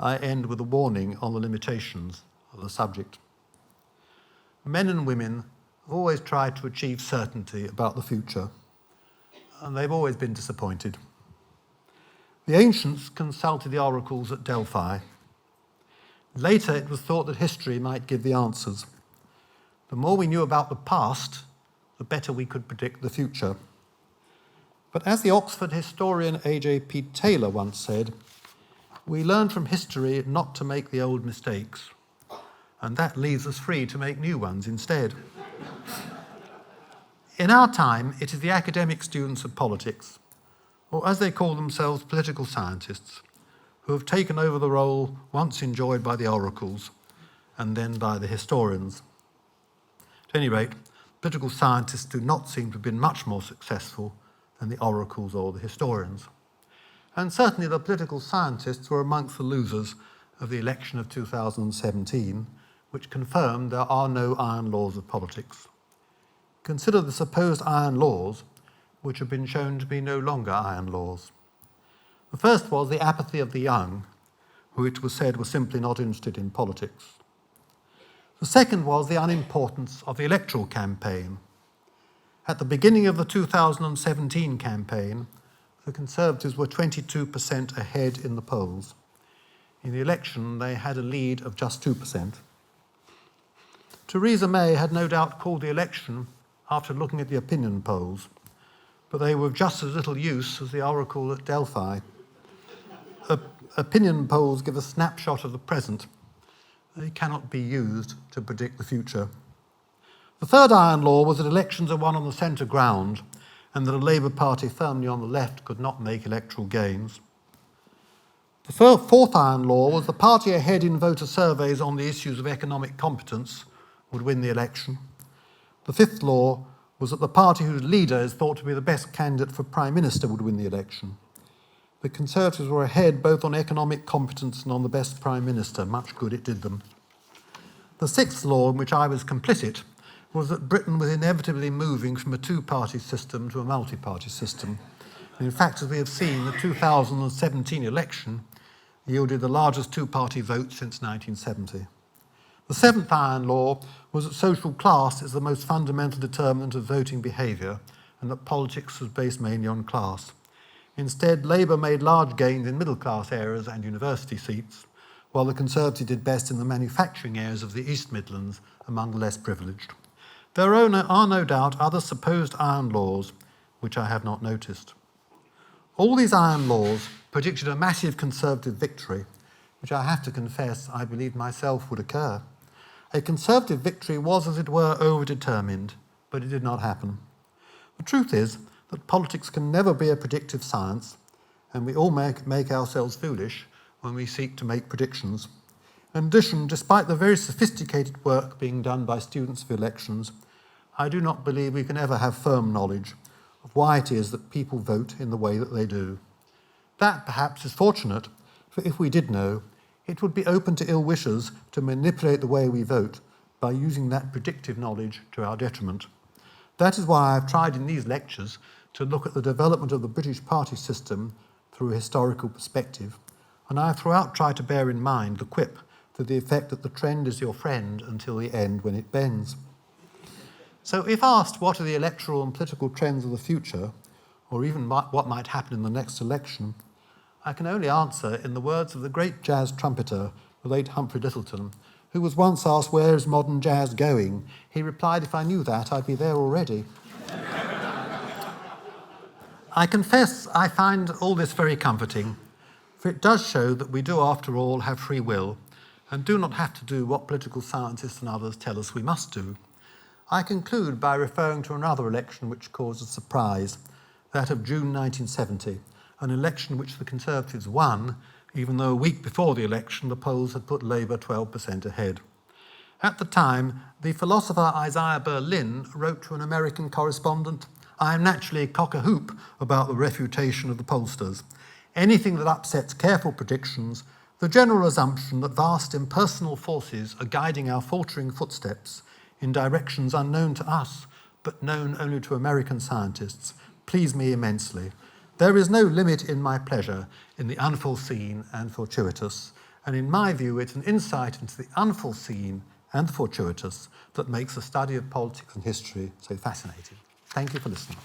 I end with a warning on the limitations of the subject. Men and women have always tried to achieve certainty about the future, and they've always been disappointed. The ancients consulted the oracles at Delphi. Later, it was thought that history might give the answers. The more we knew about the past, the better we could predict the future. But as the Oxford historian A.J.P. Taylor once said, we learn from history not to make the old mistakes, and that leaves us free to make new ones instead. In our time, it is the academic students of politics, or as they call themselves, political scientists, who have taken over the role once enjoyed by the oracles and then by the historians. At any rate, political scientists do not seem to have been much more successful than the oracles or the historians. And certainly the political scientists were amongst the losers of the election of 2017, which confirmed there are no iron laws of politics. Consider the supposed iron laws, which have been shown to be no longer iron laws. The first was the apathy of the young, who it was said were simply not interested in politics. The second was the unimportance of the electoral campaign. At the beginning of the 2017 campaign, the Conservatives were 22% ahead in the polls. In the election, they had a lead of just 2%. Theresa May had no doubt called the election after looking at the opinion polls, but they were of just as little use as the oracle at Delphi. Opinion polls give a snapshot of the present. They cannot be used to predict the future. The third iron law was that elections are won on the centre ground and that a Labour Party firmly on the left could not make electoral gains. The fourth iron law was the party ahead in voter surveys on the issues of economic competence would win the election. The fifth law was that the party whose leader is thought to be the best candidate for Prime Minister would win the election. The Conservatives were ahead both on economic competence and on the best Prime Minister. Much good it did them. The sixth law, in which I was complicit, was that Britain was inevitably moving from a two-party system to a multi-party system. And in fact, as we have seen, the 2017 election yielded the largest two-party vote since 1970. The seventh iron law was that social class is the most fundamental determinant of voting behaviour and that politics was based mainly on class. Instead, Labour made large gains in middle-class areas and university seats, while the Conservatives did best in the manufacturing areas of the East Midlands among the less privileged. There are no doubt other supposed iron laws which I have not noticed. All these iron laws predicted a massive Conservative victory, which I have to confess I believed myself would occur. A Conservative victory was, as it were, overdetermined, but it did not happen. The truth is that politics can never be a predictive science, and we all make ourselves foolish when we seek to make predictions. In addition, despite the very sophisticated work being done by students of elections, I do not believe we can ever have firm knowledge of why it is that people vote in the way that they do. That, perhaps, is fortunate, for if we did know, it would be open to ill wishers to manipulate the way we vote by using that predictive knowledge to our detriment. That is why I've tried in these lectures to look at the development of the British party system through a historical perspective, and I have throughout tried to bear in mind the quip to the effect that the trend is your friend until the end when it bends. So if asked what are the electoral and political trends of the future, or even what might happen in the next election, I can only answer in the words of the great jazz trumpeter, the late Humphrey Lyttelton, who was once asked, "Where is modern jazz going?" He replied, "If I knew that, I'd be there already." I confess I find all this very comforting, for it does show that we do, after all, have free will and do not have to do what political scientists and others tell us we must do. I conclude by referring to another election which caused a surprise, that of June 1970, an election which the Conservatives won, even though a week before the election the polls had put Labour 12% ahead. At the time, the philosopher Isaiah Berlin wrote to an American correspondent, "I am naturally cock-a-hoop about the refutation of the pollsters. Anything that upsets careful predictions, the general assumption that vast impersonal forces are guiding our faltering footsteps in directions unknown to us, but known only to American scientists, please me immensely. There is no limit in my pleasure in the unforeseen and fortuitous, And in my view, it's an insight into the unforeseen and the fortuitous that makes the study of politics and history so fascinating. Thank you for listening.